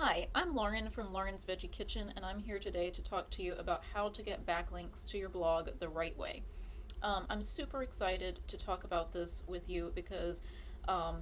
Hi, I'm Lauren from Lauren's Veggie Kitchen, and I'm here today to talk to you about how to get backlinks to your blog the right way. I'm super excited to talk about this with you because um,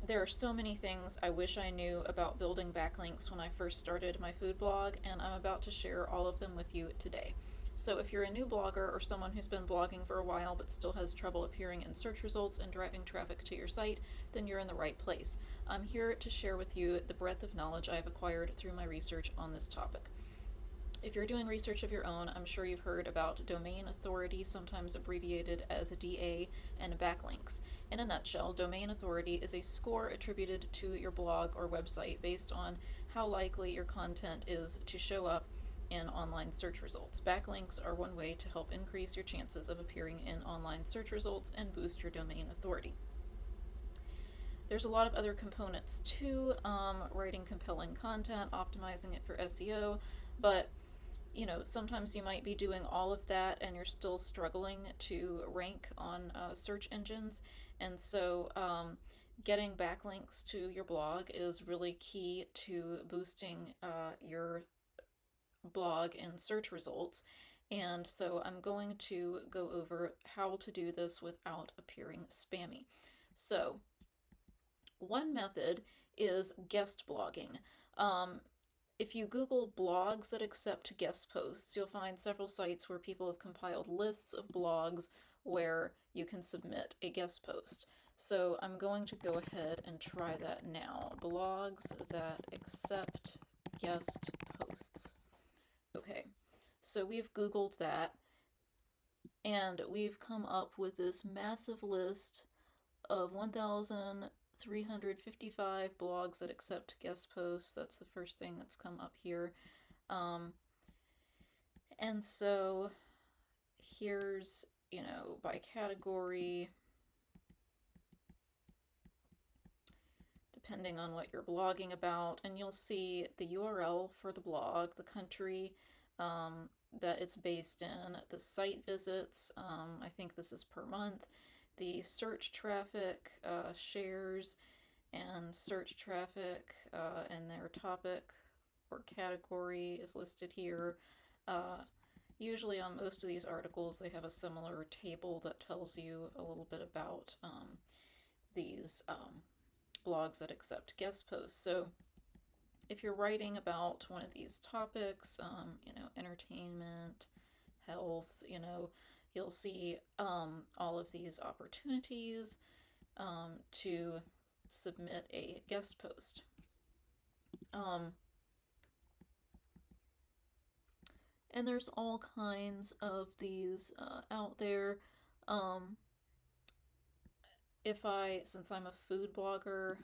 there are so many things I wish I knew about building backlinks when I first started my food blog, and I'm about to share all of them with you today. So if you're a new blogger or someone who's been blogging for a while but still has trouble appearing in search results and driving traffic to your site, then you're in the right place. I'm here to share with you the breadth of knowledge I've acquired through my research on this topic. If you're doing research of your own, I'm sure you've heard about domain authority, sometimes abbreviated as a DA, and backlinks. In a nutshell, domain authority is a score attributed to your blog or website based on how likely your content is to show up in online search results. Backlinks are one way to help increase your chances of appearing in online search results and boost your domain authority. There's a lot of other components to writing compelling content, optimizing it for SEO, but sometimes you might be doing all of that and you're still struggling to rank on search engines. And so getting backlinks to your blog is really key to boosting your blog in search results. And so I'm going to go over how to do this without appearing spammy. So one method is guest blogging. Um, if you Google blogs that accept guest posts, you'll find several sites where people have compiled lists of blogs where you can submit a guest post. So I'm going to go ahead and try that now. Blogs that accept guest posts. Okay, so we've Googled that and we've come up with this massive list of 1,355 blogs that accept guest posts. That's the first thing that's come up here. Um, and so here's, by category, depending on what you're blogging about, and you'll see the URL for the blog, the country that it's based in, the site visits, I think this is per month, the search traffic, shares, and search traffic, and their topic or category is listed here. Usually on most of these articles they have a similar table that tells you a little bit about these blogs that accept guest posts. So if you're writing about one of these topics, entertainment, health, you'll see all of these opportunities to submit a guest post. And there's all kinds of these out there. Um, since I'm a food blogger,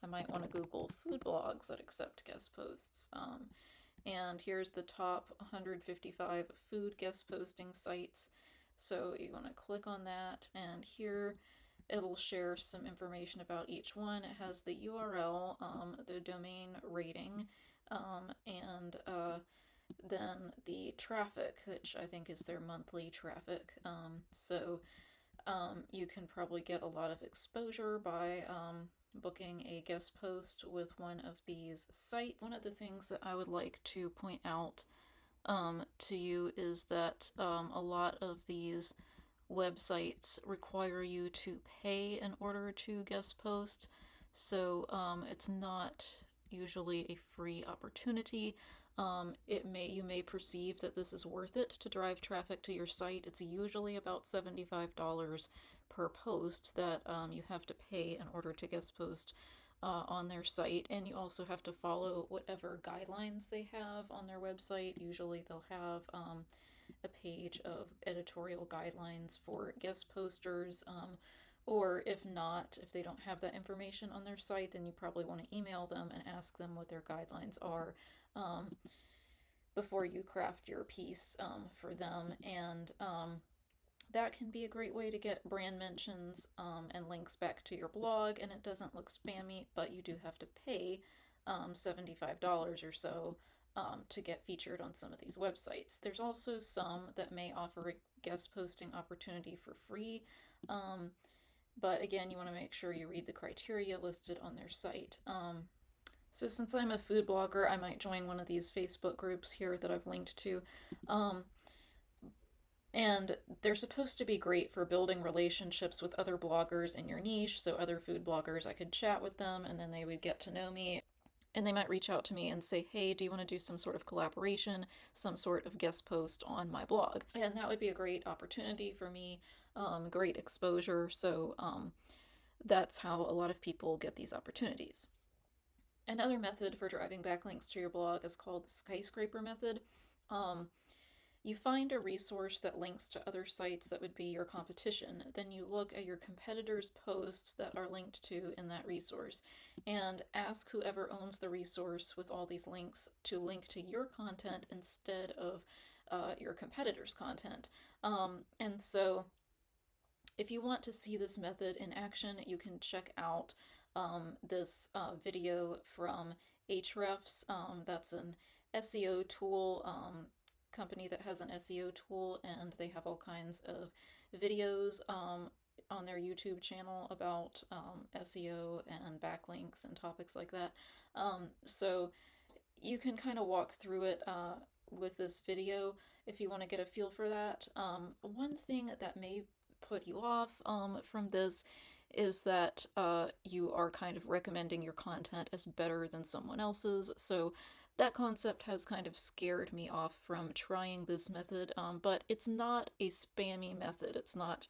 I might want to Google food blogs that accept guest posts. And here's the top 155 food guest posting sites. So you want to click on that, and here it'll share some information about each one. It has the URL, the domain rating, and then the traffic, which I think is their monthly traffic. So you can probably get a lot of exposure by booking a guest post with one of these sites. One of the things that I would like to point out to you is that a lot of these websites require you to pay in order to guest post, so it's not usually a free opportunity. You may perceive that this is worth it to drive traffic to your site. It's usually about $75 per post that you have to pay in order to guest post on their site, and you also have to follow whatever guidelines they have on their website. Usually they'll have a page of editorial guidelines for guest posters, or if not, if they don't have that information on their site, then you probably want to email them and ask them what their guidelines are before you craft your piece for them. And that can be a great way to get brand mentions and links back to your blog, and it doesn't look spammy, but you do have to pay $75 or so to get featured on some of these websites. There's also some that may offer a guest posting opportunity for free, but again, you want to make sure you read the criteria listed on their site. So, since I'm a food blogger, I might join one of these Facebook groups here that I've linked to. Um, and they're supposed to be great for building relationships with other bloggers in your niche. So, other food bloggers, I could chat with them and then they would get to know me. And they might reach out to me and say, hey, do you want to do some sort of collaboration, some sort of guest post on my blog? And that would be a great opportunity for me, great exposure. So, that's how a lot of people get these opportunities. Another method for driving backlinks to your blog is called the Skyscraper Method. Um, you find a resource that links to other sites that would be your competition. Then you look at your competitors' posts that are linked to in that resource and ask whoever owns the resource with all these links to link to your content instead of your competitors' content. And so if you want to see this method in action, you can check out this video from Ahrefs. That's an SEO tool, company that has an SEO tool, and they have all kinds of videos on their YouTube channel about SEO and backlinks and topics like that. So you can kind of walk through it with this video if you want to get a feel for that. One thing that may put you off from this is that you are kind of recommending your content as better than someone else's. So that concept has kind of scared me off from trying this method, but it's not a spammy method. It's not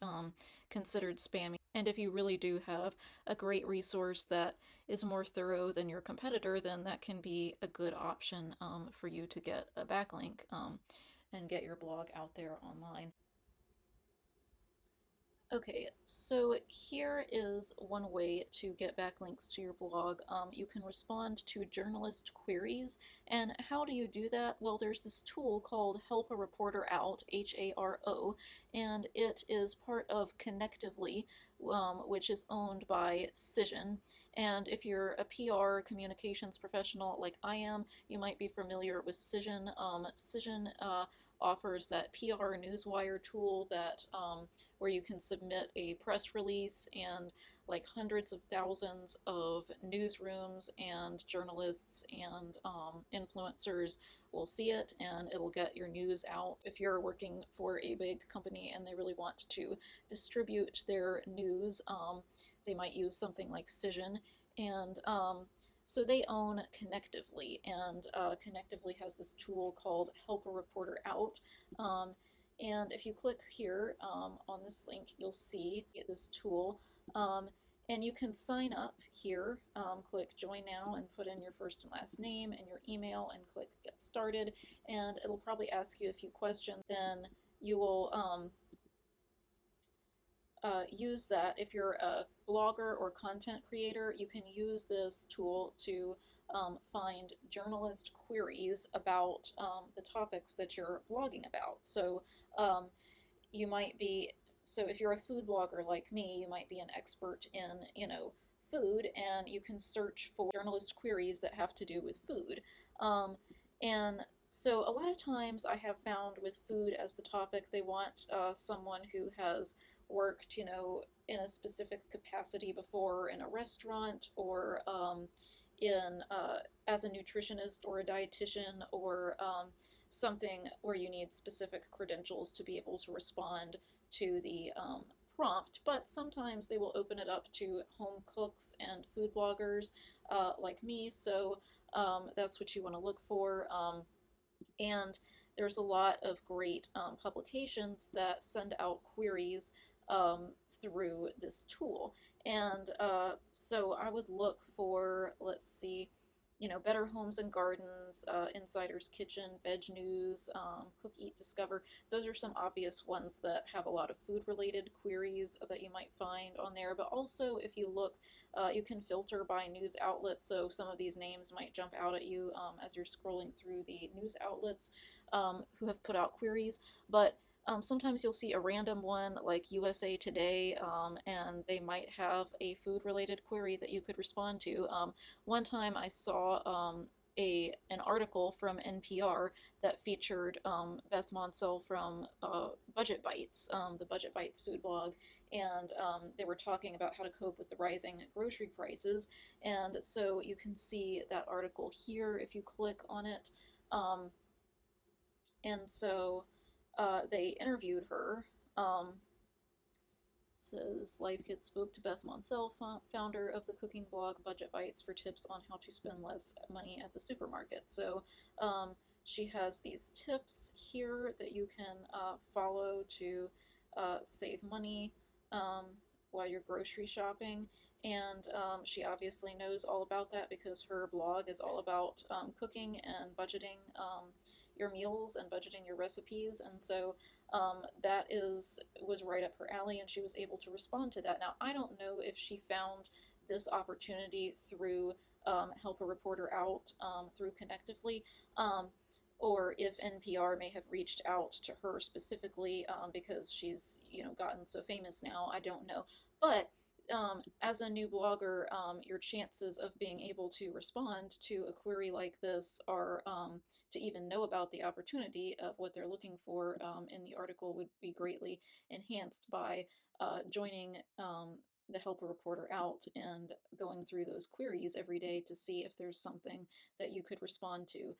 considered spammy. And if you really do have a great resource that is more thorough than your competitor, then that can be a good option for you to get a backlink and get your blog out there online. Okay, so here is one way to get backlinks to your blog. You can respond to journalist queries. And how do you do that? Well, there's this tool called Help a Reporter Out, HARO, and it is part of Connectively, which is owned by Cision. And if you're a PR communications professional like I am, you might be familiar with Cision. Cision offers that PR newswire tool that where you can submit a press release and like hundreds of thousands of newsrooms and journalists and influencers will see it and it'll get your news out. If you're working for a big company and they really want to distribute their news, they might use something like Cision. And so they own Connectively, and Connectively has this tool called Help a Reporter Out. And if you click here on this link, you'll see this tool. And you can sign up here, click join now and put in your first and last name and your email and click get started. And it'll probably ask you a few questions. Then you will use that. If you're a blogger or content creator, you can use this tool to find journalist queries about the topics that you're blogging about. So um, you might be, so if you're a food blogger like me, you might be an expert in, food, and you can search for journalist queries that have to do with food. And so a lot of times I have found with food as the topic, they want someone who has worked, in a specific capacity before in a restaurant or in as a nutritionist or a dietitian or something where you need specific credentials to be able to respond to the prompt. But sometimes they will open it up to home cooks and food bloggers like me. So that's what you want to look for. And there's a lot of great publications that send out queries through this tool. And so I would look for, let's see, Better Homes and Gardens, Insider's Kitchen, Veg News, Cook, Eat, Discover. Those are some obvious ones that have a lot of food-related queries that you might find on there. But also, if you look, you can filter by news outlets. So some of these names might jump out at you as you're scrolling through the news outlets who have put out queries. But sometimes you'll see a random one like USA Today, and they might have a food-related query that you could respond to. One time I saw an article from NPR that featured Beth Monsell from Budget Bites, the Budget Bites food blog, and they were talking about how to cope with the rising grocery prices. And so you can see that article here if you click on it. Um, and so they interviewed her. Says Life Kit spoke to Beth Monsell, founder of the cooking blog Budget Bites, for tips on how to spend less money at the supermarket. So um, she has these tips here that you can follow to save money um, while you're grocery shopping. And she obviously knows all about that because her blog is all about cooking and budgeting your meals and budgeting your recipes. And so that is was right up her alley, and she was able to respond to that. Now, I don't know if she found this opportunity through Help a Reporter Out through Connectively, or if NPR may have reached out to her specifically because she's gotten so famous now. I don't know, but as a new blogger, your chances of being able to respond to a query like this are to even know about the opportunity of what they're looking for in the article would be greatly enhanced by joining the Help a Reporter Out and going through those queries every day to see if there's something that you could respond to.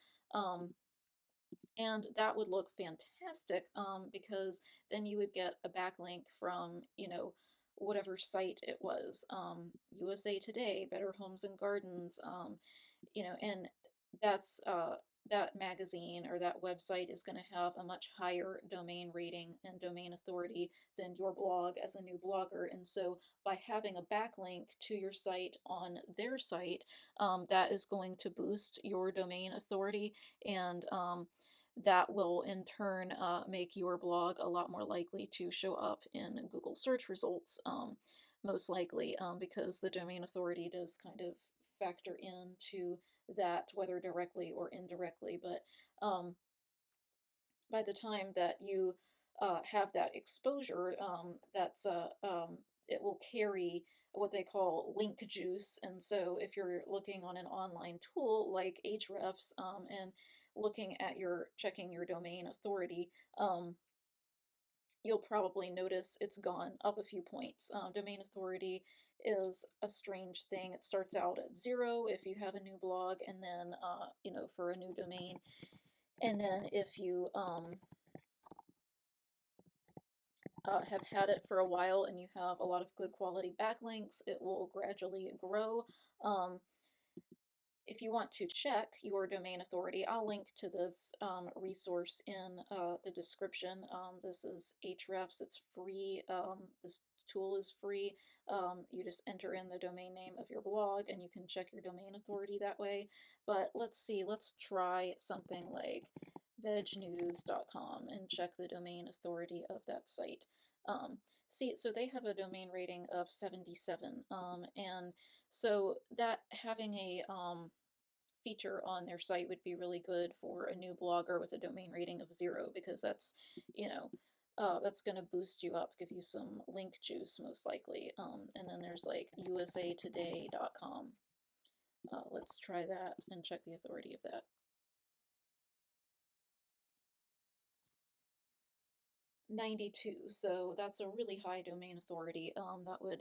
And that would look fantastic because then you would get a backlink from, whatever site it was, USA Today, Better Homes and Gardens, and that's that magazine or that website is going to have a much higher domain rating and domain authority than your blog as a new blogger. And so by having a backlink to your site on their site, that is going to boost your domain authority, and that will in turn make your blog a lot more likely to show up in Google search results, most likely, because the domain authority does kind of factor into that, whether directly or indirectly. But by the time that you have that exposure, it will carry what they call link juice. And so if you're looking on an online tool like Ahrefs and checking your domain authority, you'll probably notice it's gone up a few points. Domain authority is a strange thing. It starts out at 0 if you have a new blog, and then for a new domain, and then if you have had it for a while and you have a lot of good quality backlinks, it will gradually grow. If you want to check your domain authority, I'll link to this resource in the description. This is Ahrefs. It's free. This tool is free. You just enter in the domain name of your blog and you can check your domain authority that way. But let's see, let's try something like vegnews.com and check the domain authority of that site. So they have a domain rating of 77, and so that having a feature on their site would be really good for a new blogger with a domain rating of 0, because that's going to boost you up, give you some link juice most likely. And then there's like usatoday.com. Let's try that and check the authority of that. 92, so that's a really high domain authority. That would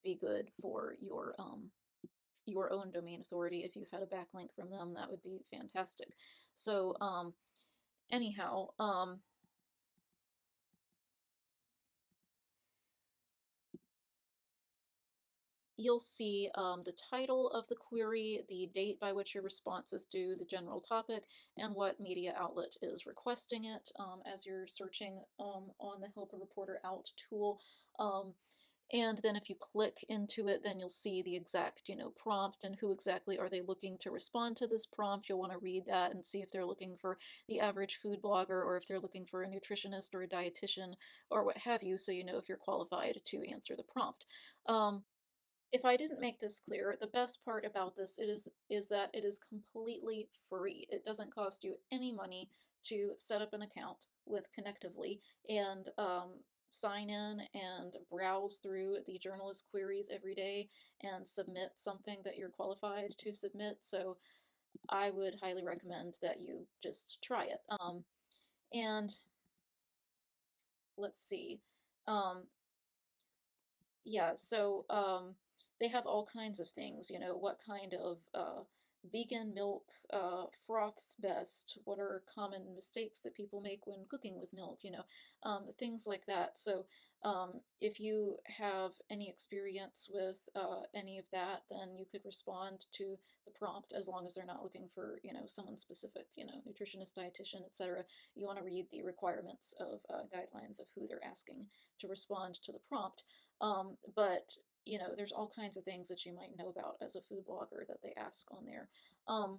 be good for your own domain authority. If you had a backlink from them, that would be fantastic. So anyhow, you'll see the title of the query, the date by which your response is due, the general topic, and what media outlet is requesting it as you're searching on the Help a Reporter Out tool. And then if you click into it, then you'll see the exact, prompt and who exactly are they looking to respond to this prompt. You'll want to read that and see if they're looking for the average food blogger or if they're looking for a nutritionist or a dietitian or what have you, so you know if you're qualified to answer the prompt. If I didn't make this clear, the best part about this is that it is completely free. It doesn't cost you any money to set up an account with Connectively and sign in and browse through the journalist queries every day and submit something that you're qualified to submit. So I would highly recommend that you just try it. And let's see. Um, yeah, so they have all kinds of things, what kind of vegan milk froths best, what are common mistakes that people make when cooking with milk, things like that. So if you have any experience with any of that, then you could respond to the prompt as long as they're not looking for, someone specific, nutritionist, dietitian, etc. You want to read the requirements of guidelines of who they're asking to respond to the prompt. But there's all kinds of things that you might know about as a food blogger that they ask on there. Um,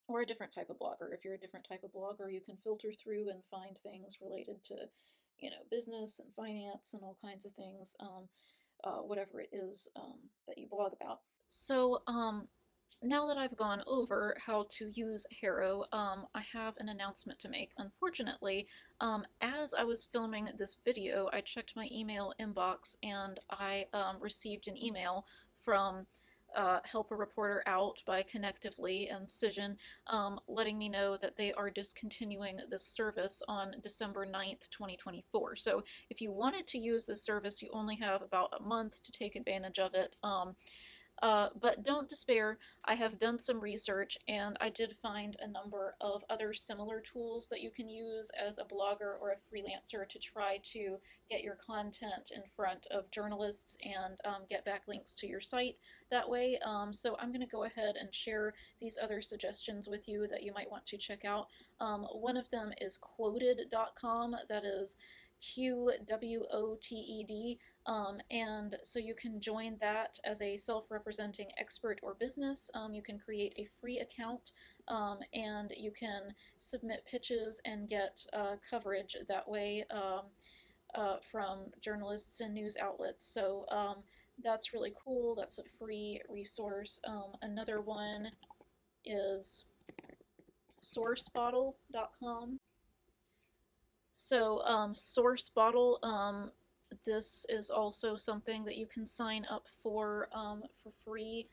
or a different type of blogger. If you're a different type of blogger, you can filter through and find things related to, business and finance and all kinds of things, whatever it is that you blog about. So, now that I've gone over how to use Harrow, I have an announcement to make. Unfortunately, as I was filming this video, I checked my email inbox and I received an email from Help a Reporter Out by Connectively and Cision, letting me know that they are discontinuing this service on December 9th, 2024. So if you wanted to use this service, you only have about a month to take advantage of it. But don't despair. I have done some research and I did find a number of other similar tools that you can use as a blogger or a freelancer to try to get your content in front of journalists and get backlinks to your site that way. So I'm going to go ahead and share these other suggestions with you that you might want to check out. One of them is quoted.com. That is QWOTED. And so you can join that as a self-representing expert or business. You can create a free account and you can submit pitches and get coverage that way from journalists and news outlets. So that's really cool. That's a free resource. Another one is sourcebottle.com. So, Source Bottle, this is also something that you can sign up for free.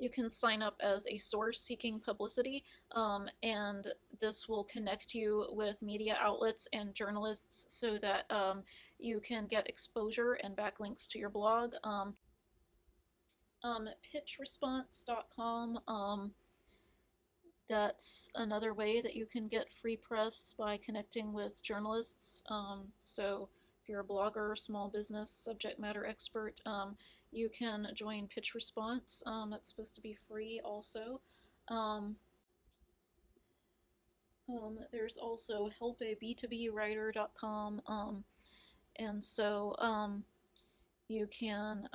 You can sign up as a source seeking publicity, and this will connect you with media outlets and journalists so that you can get exposure and backlinks to your blog. Pitchresponse.com. That's another way that you can get free press by connecting with journalists. So if you're a blogger, small business, subject matter expert, you can join Pitch Response. That's supposed to be free also. Um, there's also helpab2bwriter.com. And so you can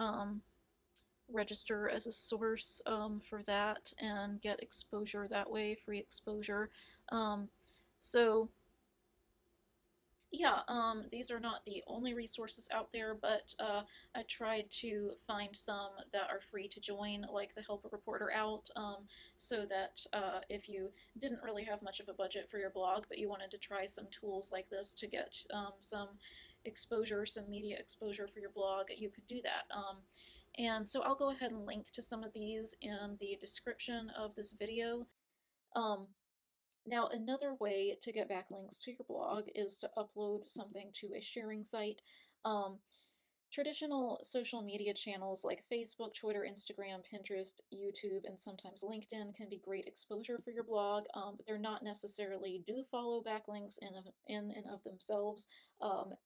register as a source for that and get exposure that way, free exposure. So yeah, these are not the only resources out there, but I tried to find some that are free to join, like the Help a Reporter Out, so that if you didn't really have much of a budget for your blog, but you wanted to try some tools like this to get some exposure, some media exposure for your blog, you could do that. And so I'll go ahead and link to some of these in the description of this video. Um, Now, another way to get backlinks to your blog is to upload something to a sharing site. Um, Traditional social media channels like Facebook, Twitter, Instagram, Pinterest, YouTube, and sometimes LinkedIn can be great exposure for your blog. They're not necessarily do follow backlinks in and of themselves.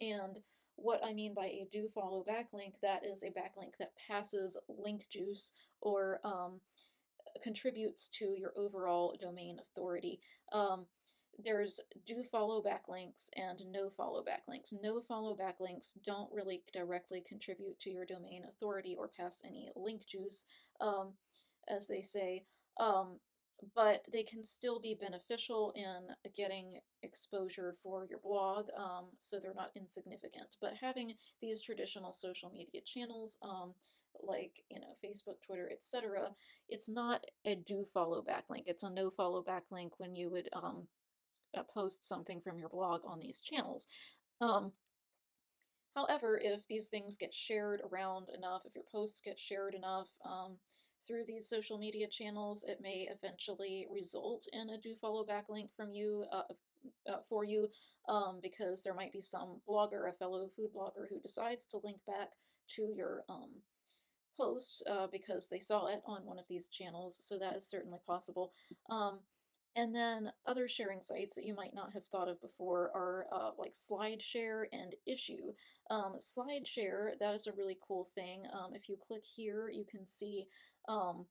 And what I mean by a do follow backlink, that is a backlink that passes link juice or contributes to your overall domain authority. Um, there's do follow backlinks and no follow backlinks. No follow backlinks don't really directly contribute to your domain authority or pass any link juice, um, as they say, but they can still be beneficial in getting exposure for your blog, so they're not insignificant. But having these traditional social media channels, like Facebook, Twitter, etc., it's not a do follow backlink. It's a no follow backlink when you would post something from your blog on these channels. Um, However, if these things get shared around enough, if your posts get shared enough, through these social media channels, it may eventually result in a do follow backlink from you for you, because there might be some blogger, a fellow food blogger, who decides to link back to your post because they saw it on one of these channels. So that is certainly possible. Um, and then other sharing sites that you might not have thought of before are like SlideShare and Issue. SlideShare, that is a really cool thing. If you click here, you can see um,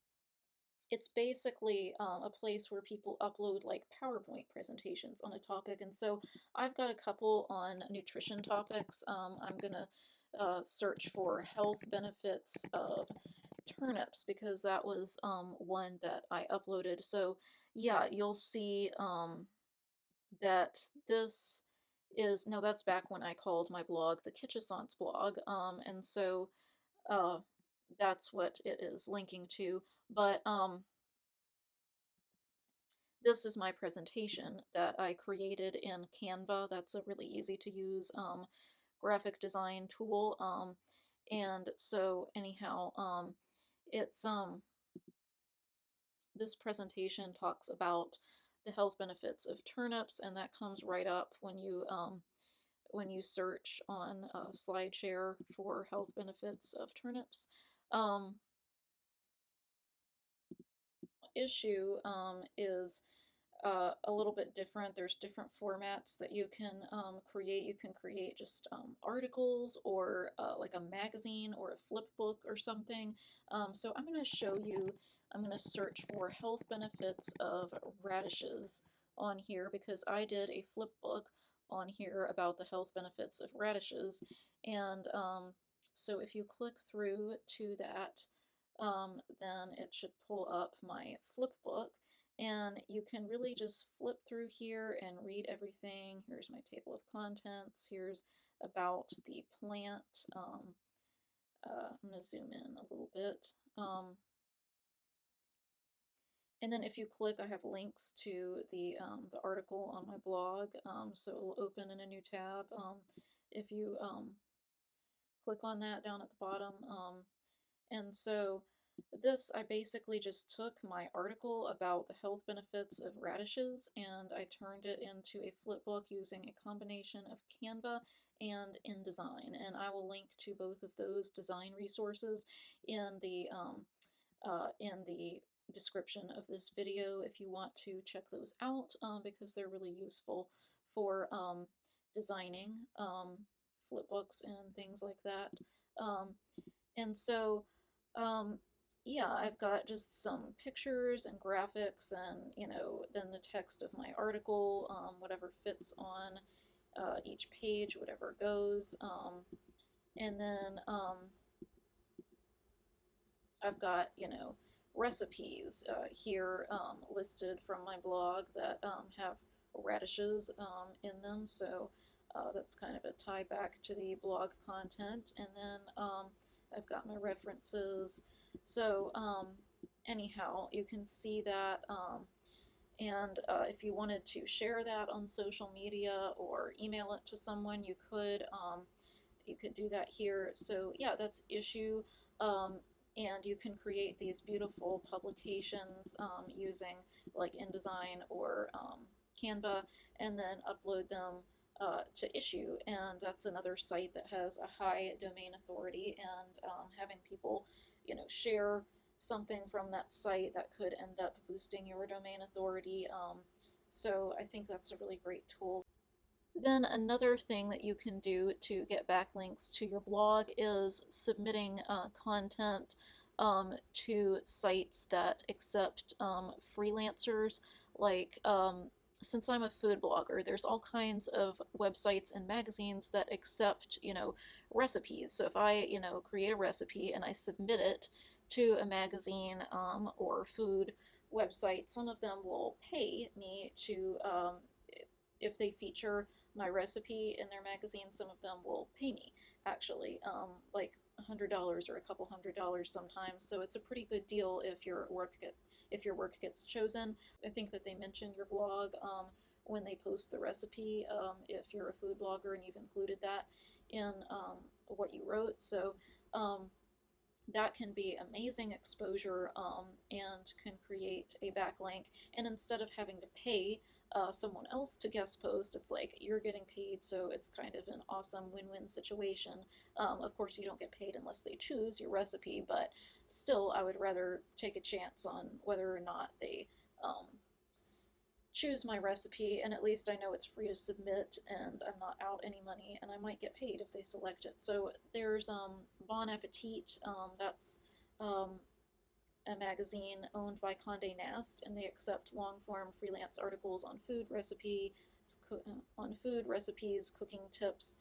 it's basically a place where people upload like PowerPoint presentations on a topic. And so I've got a couple on nutrition topics. I'm going to search for health benefits of turnips because that was one that I uploaded. So yeah, you'll see that this is, no, that's back when I called my blog the Kitchissance blog. And so uh, that's what it is linking to. But this is my presentation that I created in Canva. That's a really easy to use graphic design tool. And so anyhow, it's this presentation talks about the health benefits of turnips, and that comes right up when you search on SlideShare for health benefits of turnips. Issue is a little bit different. There's different formats that you can create. You can create just articles or like a magazine or a flip book or something. So I'm going to show you, I'm going to search for health benefits of radishes on here because I did a flip book on here about the health benefits of radishes. And so if you click through to that, then it should pull up my flip book. And you can really just flip through here and read everything. Here's my table of contents. Here's about the plant. I'm going to zoom in a little bit. And then if you click, I have links to the article on my blog. So it'll open in a new tab. If you click on that down at the bottom. And so this, I basically just took my article about the health benefits of radishes and I turned it into a flip book using a combination of Canva and InDesign. And I will link to both of those design resources in the description of this video if you want to check those out because they're really useful for designing flip books and things like that. And so, um, yeah, I've got just some pictures and graphics and, you know, then the text of my article, whatever fits on each page, whatever goes. And then I've got, you know, recipes here listed from my blog that have radishes in them. So that's kind of a tie back to the blog content. And then I've got my references. So anyhow, you can see that. And if you wanted to share that on social media or email it to someone, you could. You could do that here. So yeah, that's issue. And you can create these beautiful publications using like InDesign or Canva and then upload them to issue. And that's another site that has a high domain authority and having people, you know, share something from that site that could end up boosting your domain authority. So I think that's a really great tool. Then another thing that you can do to get backlinks to your blog is submitting content to sites that accept freelancers. Like, since I'm a food blogger, there's all kinds of websites and magazines that accept, you know, recipes. So if I, you know, create a recipe and I submit it to a magazine or food website, some of them will pay me to, if they feature my recipe in their magazine, some of them will pay me actually, like $100 or a couple $100 sometimes. So it's a pretty good deal if your work gets chosen. I think that they mention your blog when they post the recipe if you're a food blogger and you've included that in what you wrote. So that can be amazing exposure, and can create a backlink. And instead of having to pay someone else to guest post, it's like you're getting paid, so it's kind of an awesome win-win situation. Of course, you don't get paid unless they choose your recipe, but still, I would rather take a chance on whether or not they um, choose my recipe, and at least I know it's free to submit and I'm not out any money, and I might get paid if they select it. So there's Bon Appetit, that's um, a magazine owned by Condé Nast, and they accept long form freelance articles on on food recipes, cooking tips,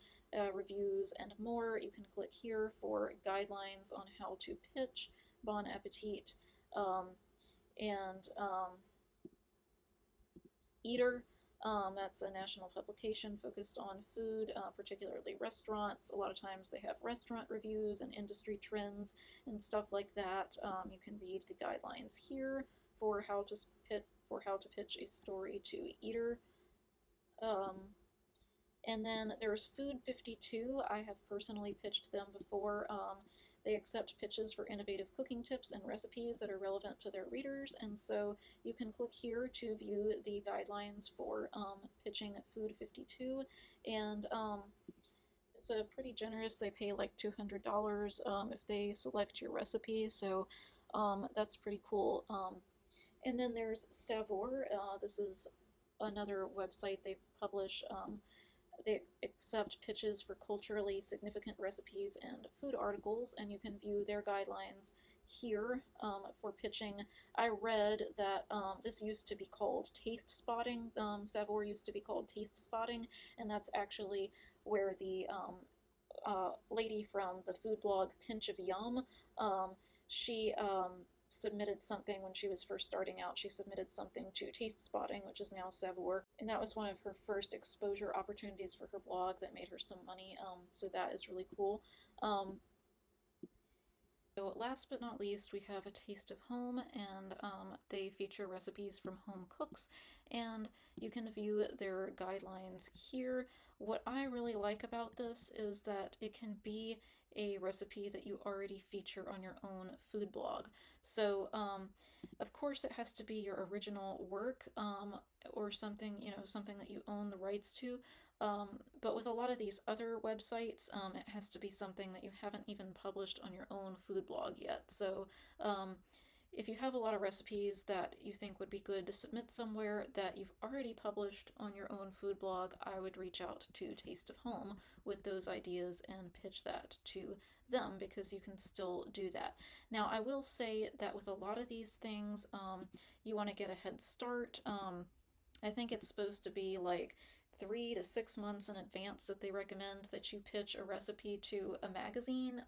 reviews, and more. You can click here for guidelines on how to pitch Bon Appetit, um, and Eater. That's a national publication focused on food, particularly restaurants. A lot of times they have restaurant reviews and industry trends and stuff like that. You can read the guidelines here for how to pitch a story to Eater. Um, and then there's Food 52. I have personally pitched them before. They accept pitches for innovative cooking tips and recipes that are relevant to their readers, and so you can click here to view the guidelines for pitching Food 52. And it's a pretty generous. They pay like $200 if they select your recipe, so that's pretty cool. And then there's Savour. This is another website. They publish they accept pitches for culturally significant recipes and food articles, and you can view their guidelines here for pitching. I read that this used to be called taste spotting. Savour used to be called taste spotting, and that's actually where the lady from the food blog Pinch of Yum, she submitted something when she was first starting out. She submitted something to Taste Spotting, which is now Savour, and that was one of her first exposure opportunities for her blog that made her some money. So that is really cool. So last but not least, we have A Taste of Home, and they feature recipes from home cooks, and you can view their guidelines here. What I really like about this is that it can be a recipe that you already feature on your own food blog. So, of course, it has to be your original work, or something, something that you own the rights to. But with a lot of these other websites, it has to be something that you haven't even published on your own food blog yet. So if you have a lot of recipes that you think would be good to submit somewhere that you've already published on your own food blog, I would reach out to Taste of Home with those ideas and pitch that to them, because you can still do that. Now, I will say that with a lot of these things, you want to get a head start. I think it's supposed to be like 3 to 6 months in advance that they recommend that you pitch a recipe to a magazine,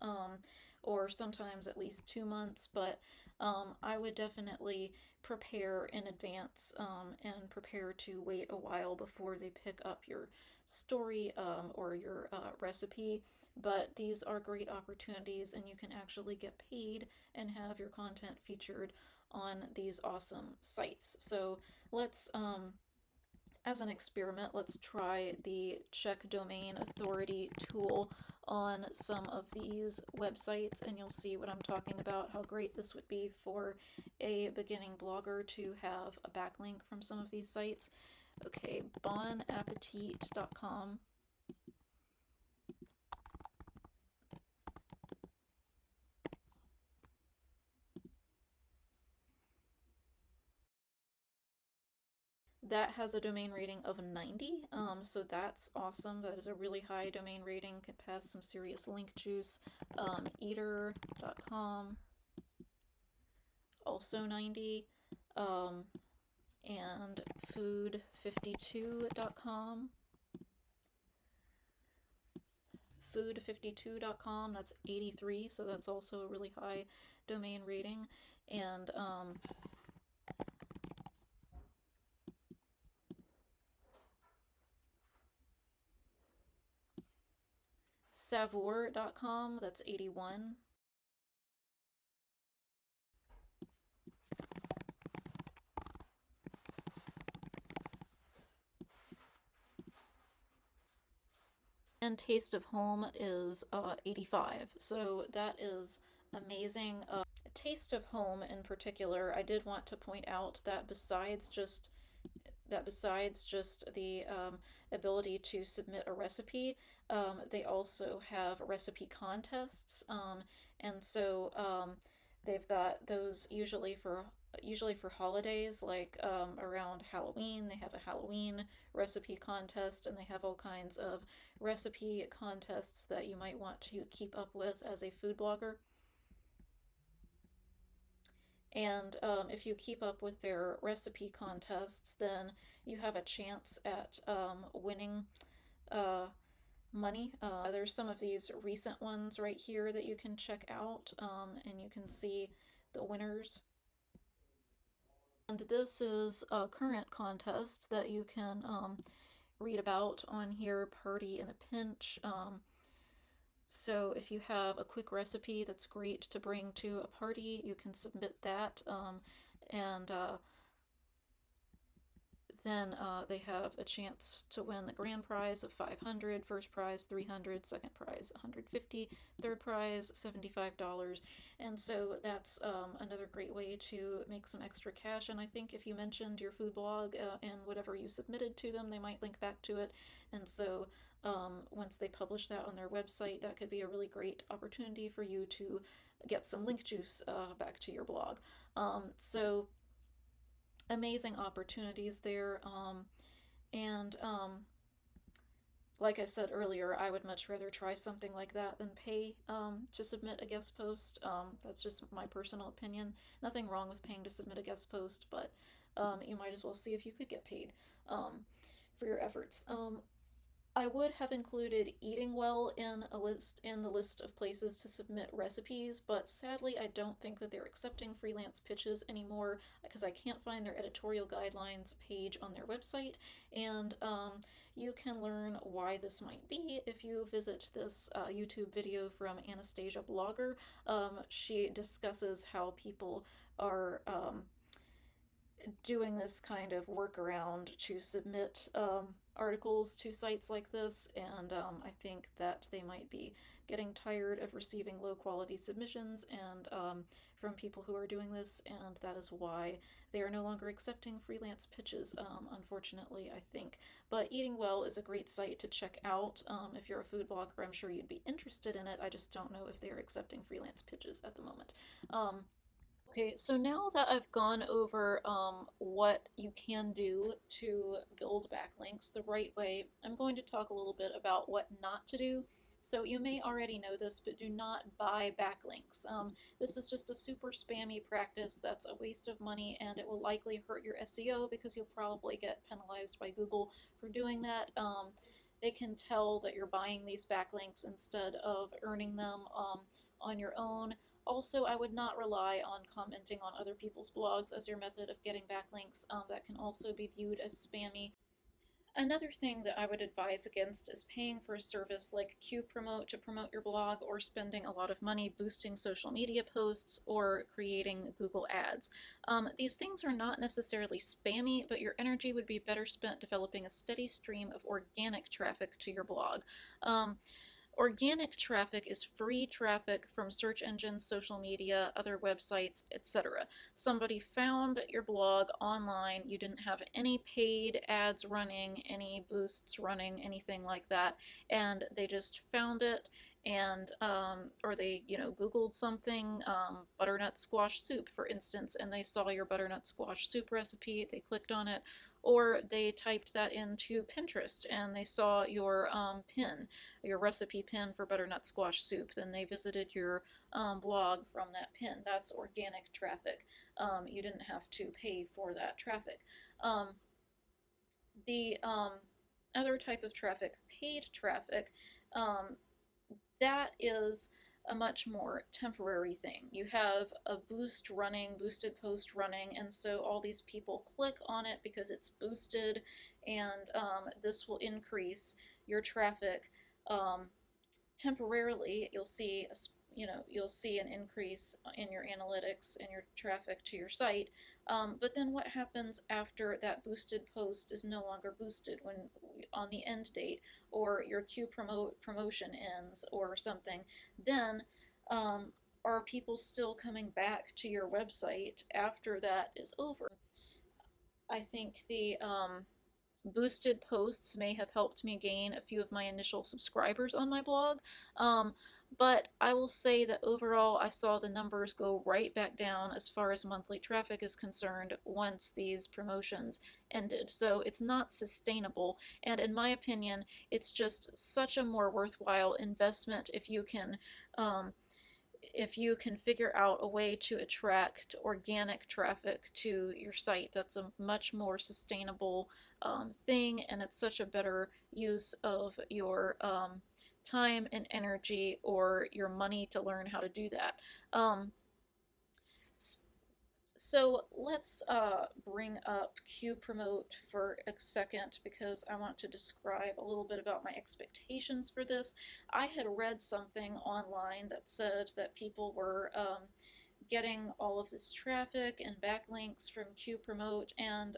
or sometimes at least 2 months. But I would definitely prepare in advance, and prepare to wait a while before they pick up your story, or your recipe. But these are great opportunities, and you can actually get paid and have your content featured on these awesome sites. So let's as an experiment, let's try the check domain authority tool on some of these websites, and you'll see what I'm talking about, how great this would be for a beginning blogger to have a backlink from some of these sites. Okay, bonappetit.com. That has a domain rating of 90, so that's awesome. That is a really high domain rating, could pass some serious link juice. Eater.com, also 90, and food52.com. Food52.com, that's 83, so that's also a really high domain rating. And Savour.com, that's 81. And Taste of Home is 85. So that is amazing taste of home in particular, I did want to point out that besides just the ability to submit a recipe, they also have recipe contests, and so they've got those usually for holidays, like around Halloween. They have a Halloween recipe contest, and they have all kinds of recipe contests that you might want to keep up with as a food blogger. And if you keep up with their recipe contests, then you have a chance at winning uh, money. There's some of these recent ones right here that you can check out, and you can see the winners. And this is a current contest that you can read about on here, Party in a Pinch. So if you have a quick recipe that's great to bring to a party, you can submit that, and then they have a chance to win the grand prize of 500, first prize 300, second prize 150, third prize $75. And so that's another great way to make some extra cash. And I think if you mentioned your food blog and whatever you submitted to them, they might link back to it. And so once they publish that on their website, that could be a really great opportunity for you to get some link juice back to your blog. So amazing opportunities there. And like I said earlier, I would much rather try something like that than pay to submit a guest post. That's just my personal opinion. Nothing wrong with paying to submit a guest post, but you might as well see if you could get paid for your efforts. I would have included eating well in the list of places to submit recipes, but sadly I don't think that they're accepting freelance pitches anymore because I can't find their editorial guidelines page on their website, and you can learn why this might be if you visit this YouTube video from Anastasia Blogger. She discusses how people are doing this kind of workaround to submit articles to sites like this, and I think that they might be getting tired of receiving low quality submissions and from people who are doing this, and that is why they are no longer accepting freelance pitches, unfortunately, I think. But Eating Well is a great site to check out. If you're a food blogger, I'm sure you'd be interested in it. I just don't know if they're accepting freelance pitches at the moment. Okay, so now that I've gone over what you can do to build backlinks the right way, I'm going to talk a little bit about what not to do. So you may already know this, but do not buy backlinks. This is just a super spammy practice that's a waste of money, and it will likely hurt your SEO because you'll probably get penalized by Google for doing that. They can tell that you're buying these backlinks instead of earning them on your own. Also, I would not rely on commenting on other people's blogs as your method of getting backlinks. That can also be viewed as spammy. Another thing that I would advise against is paying for a service like QPromote to promote your blog, or spending a lot of money boosting social media posts or creating Google Ads. These things are not necessarily spammy, but your energy would be better spent developing a steady stream of organic traffic to your blog. Organic traffic is free traffic from search engines, social media, other websites, etc. Somebody found your blog online, you didn't have any paid ads running, any boosts running, anything like that, and they just found it, and or they Googled something, butternut squash soup for instance, and they saw your butternut squash soup recipe, they clicked on it, or they typed that into Pinterest and they saw your pin, your recipe pin for butternut squash soup, then they visited your blog from that pin. That's organic traffic. You didn't have to pay for that traffic. The other type of traffic, paid traffic, that is a much more temporary thing. You have a boost running, boosted post running, and so all these people click on it because it's boosted, and this will increase your traffic temporarily. You'll see an increase in your analytics and your traffic to your site, but then what happens after that boosted post is no longer boosted, when on the end date, or your promotion ends or something, then are people still coming back to your website after that is over? I think the boosted posts may have helped me gain a few of my initial subscribers on my blog. Um, but I will say that overall, I saw the numbers go right back down as far as monthly traffic is concerned once these promotions ended. So it's not sustainable. And in my opinion, it's just such a more worthwhile investment um, if you can figure out a way to attract organic traffic to your site. That's a much more sustainable thing, and it's such a better use of your time and energy or your money to learn how to do that. Um, so let's bring up Q Promote for a second because I want to describe a little bit about my expectations for this. I had read something online that said that people were getting all of this traffic and backlinks from Q Promote, and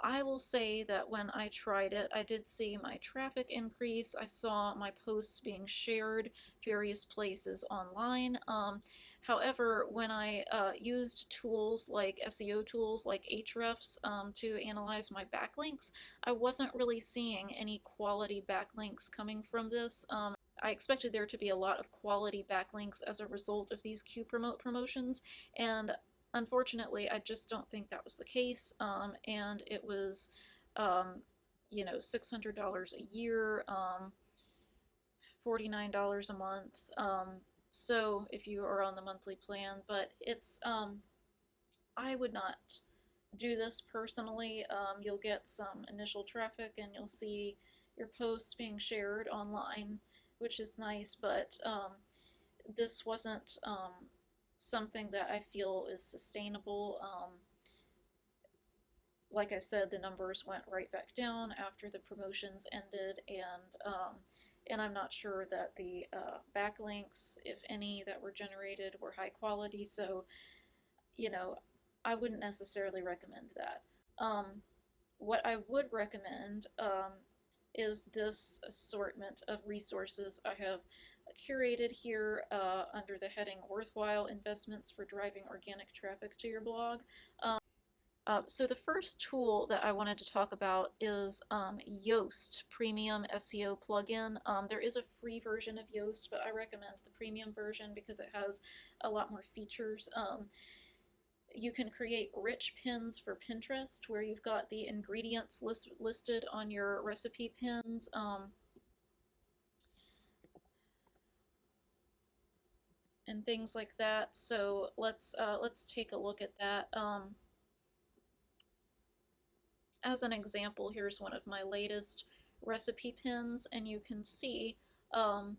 I will say that when I tried it, I did see my traffic increase. I saw my posts being shared various places online. However, when I used tools like SEO tools like Ahrefs to analyze my backlinks, I wasn't really seeing any quality backlinks coming from this. I expected there to be a lot of quality backlinks as a result of these Q Promote promotions, and unfortunately, I just don't think that was the case. And it was, um, $600 a year, $49 a month. So if you are on the monthly plan, but I would not do this personally. You'll get some initial traffic and you'll see your posts being shared online, which is nice, but this wasn't something that I feel is sustainable. Like I said, the numbers went right back down after the promotions ended, and I'm not sure that the backlinks, if any, that were generated were high quality. So, you know, I wouldn't necessarily recommend that. Um, what I would recommend is this assortment of resources I have curated here under the heading Worthwhile Investments for Driving Organic Traffic to Your Blog. So the first tool that I wanted to talk about is Yoast Premium SEO plugin. There is a free version of Yoast, but I recommend the premium version because it has a lot more features. You can create rich pins for Pinterest where you've got the ingredients listed on your recipe pins. And things like that. So let's take a look at that. As an example, here's one of my latest recipe pins, and you can see um,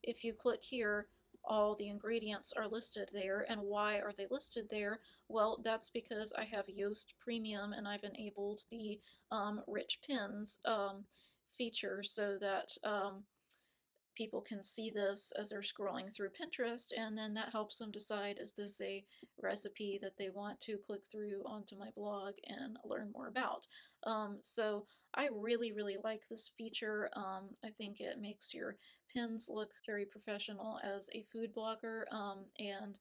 if you click here, all the ingredients are listed there. And why are they listed there? Well, that's because I have Yoast Premium and I've enabled the rich pins feature so that people can see this as they're scrolling through Pinterest, and then that helps them decide, is this a recipe that they want to click through onto my blog and learn more about. So I really, really like this feature. I think it makes your pins look very professional as a food blogger, and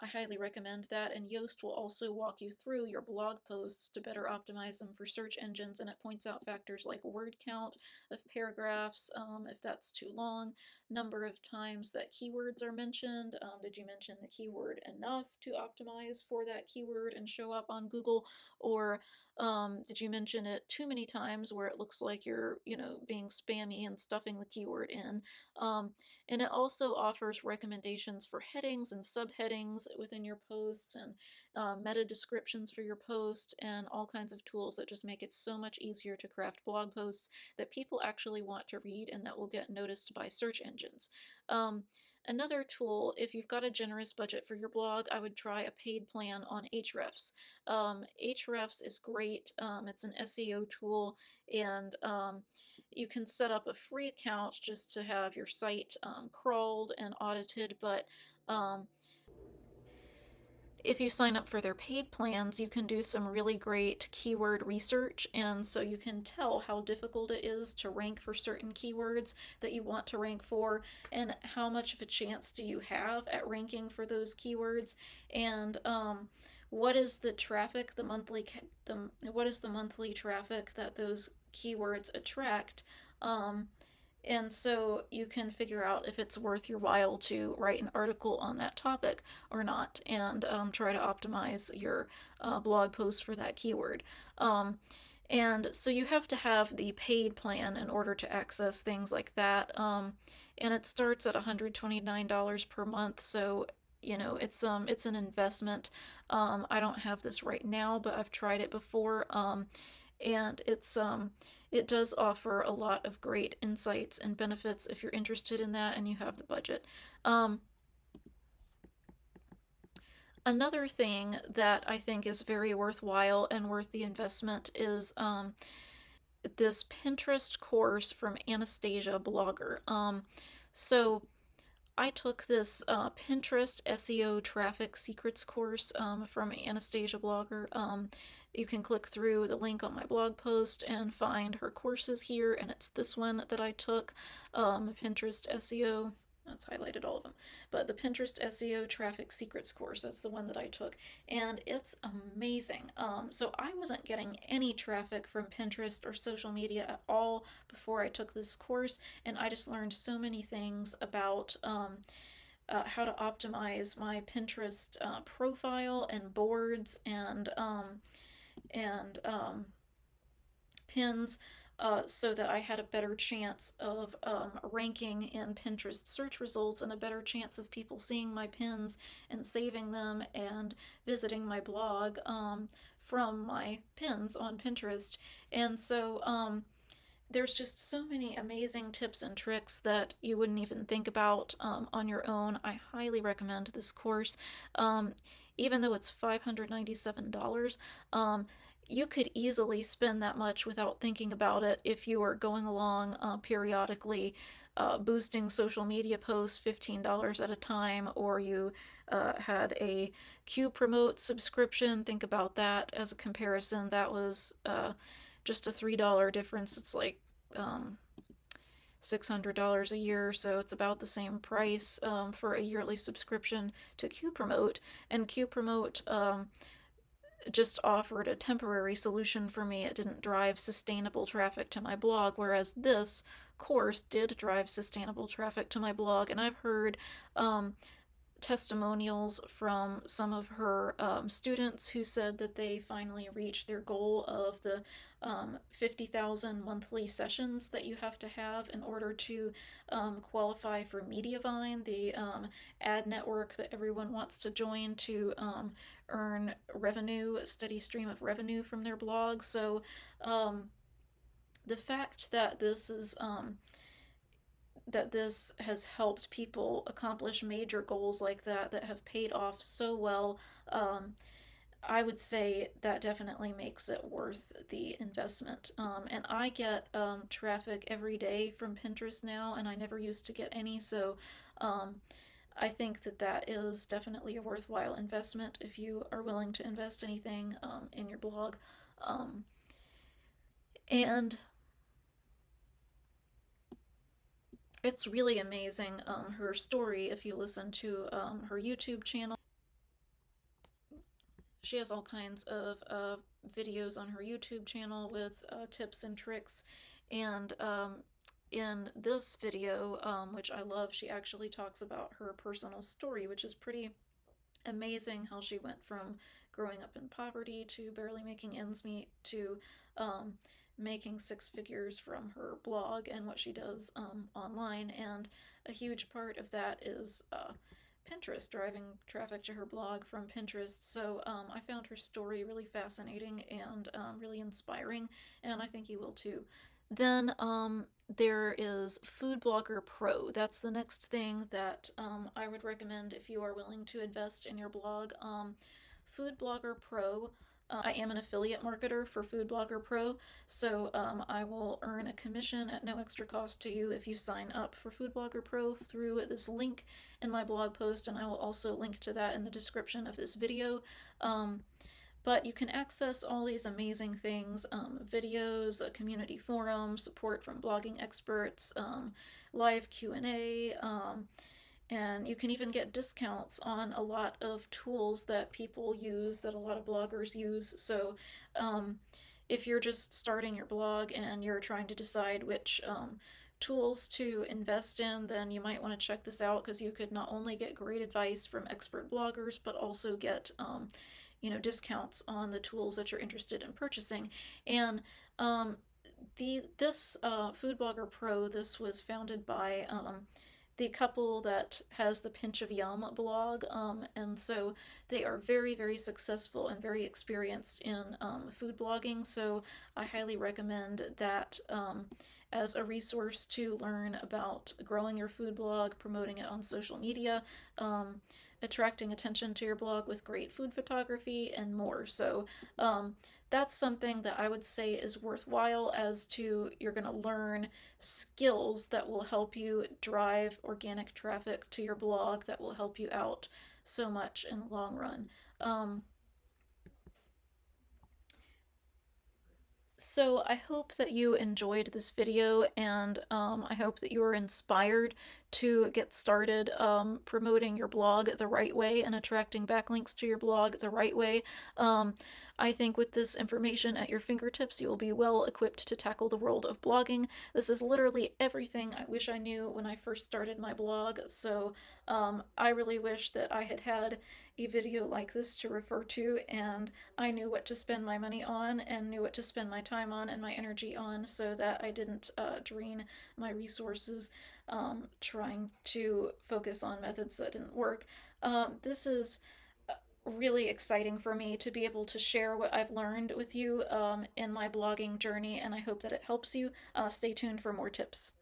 I highly recommend that. And Yoast will also walk you through your blog posts to better optimize them for search engines, and it points out factors like word count of paragraphs, if that's too long, number of times that keywords are mentioned. Did you mention the keyword enough to optimize for that keyword and show up on Google? Or did you mention it too many times where it looks like you're, being spammy and stuffing the keyword in? Um, and it also offers recommendations for headings and subheadings within your posts and meta descriptions for your post and all kinds of tools that just make it so much easier to craft blog posts that people actually want to read and that will get noticed by search engines. Another tool, if you've got a generous budget for your blog, I would try a paid plan on Ahrefs. Ahrefs is great. It's an SEO tool, and you can set up a free account just to have your site crawled and audited, but um, if you sign up for their paid plans, you can do some really great keyword research, and so you can tell how difficult it is to rank for certain keywords that you want to rank for, and how much of a chance do you have at ranking for those keywords, and what is the traffic, what is the monthly traffic that those keywords attract. And so you can figure out if it's worth your while to write an article on that topic or not, and try to optimize your blog post for that keyword. And so you have to have the paid plan in order to access things like that. And it starts at $129 per month. So it's an investment. I don't have this right now, but I've tried it before. And it does offer a lot of great insights and benefits if you're interested in that and you have the budget. Another thing that I think is very worthwhile and worth the investment is this Pinterest course from Anastasia Blogger. So I took this Pinterest SEO traffic secrets course from Anastasia Blogger. You can click through the link on my blog post and find her courses here, and it's this one that I took, Pinterest SEO. That's highlighted all of them, but the Pinterest SEO traffic secrets course, that's the one that I took, and it's amazing. So I wasn't getting any traffic from Pinterest or social media at all before I took this course, and I just learned so many things about how to optimize my Pinterest profile and boards and pins, so that I had a better chance of ranking in Pinterest search results, and a better chance of people seeing my pins and saving them and visiting my blog from my pins on Pinterest. And so there's just so many amazing tips and tricks that you wouldn't even think about on your own. I highly recommend this course. Even though it's $597, you could easily spend that much without thinking about it if you were going along periodically, boosting social media posts $15 at a time, or you had a Q Promote subscription. Think about that as a comparison. That was just a $3 difference. It's like $600 a year, so it's about the same price for a yearly subscription to Q Promote. And Q Promote just offered a temporary solution for me. It didn't drive sustainable traffic to my blog, whereas this course did drive sustainable traffic to my blog. And I've heard testimonials from some of her students who said that they finally reached their goal of the 50,000 monthly sessions that you have to have in order to qualify for Mediavine, the ad network that everyone wants to join to earn revenue, a steady stream of revenue from their blog. So the fact that this has helped people accomplish major goals like that have paid off so well, I would say that definitely makes it worth the investment. And I get traffic every day from Pinterest now, and I never used to get any, so I think that is definitely a worthwhile investment if you are willing to invest anything in your blog. And it's really amazing, her story, if you listen to her YouTube channel. She has all kinds of videos on her YouTube channel with tips and tricks. And in this video, which I love, she actually talks about her personal story, which is pretty amazing, how she went from growing up in poverty to barely making ends meet to making six figures from her blog and what she does online. And a huge part of that is Pinterest, driving traffic to her blog from Pinterest. So I found her story really fascinating and really inspiring, and I think you will too. Then there is Food Blogger Pro. That's the next thing that I would recommend if you are willing to invest in your blog. Food Blogger Pro. I am an affiliate marketer for Food Blogger Pro, so I will earn a commission at no extra cost to you if you sign up for Food Blogger Pro through this link in my blog post, and I will also link to that in the description of this video. But you can access all these amazing things, videos, a community forum, support from blogging experts, live Q&A, and you can even get discounts on a lot of tools that people use, that a lot of bloggers use. So if you're just starting your blog and you're trying to decide which tools to invest in, then you might want to check this out, because you could not only get great advice from expert bloggers, but also get discounts on the tools that you're interested in purchasing. And this Food Blogger Pro, this was founded by the couple that has the Pinch of Yum blog, and so they are very, very successful and very experienced in food blogging. So I highly recommend that as a resource to learn about growing your food blog, promoting it on social media, attracting attention to your blog with great food photography, and more. So that's something that I would say is worthwhile, as to you're going to learn skills that will help you drive organic traffic to your blog, that will help you out so much in the long run. So I hope that you enjoyed this video, and I hope that you were inspired to get started promoting your blog the right way and attracting backlinks to your blog the right way. I think with this information at your fingertips, you will be well equipped to tackle the world of blogging. This is literally everything I wish I knew when I first started my blog, so I really wish that I had had a video like this to refer to, and I knew what to spend my money on and knew what to spend my time on and my energy on, so that I didn't drain my resources trying to focus on methods that didn't work. This is really exciting for me to be able to share what I've learned with you in my blogging journey, and I hope that it helps you. Stay tuned for more tips.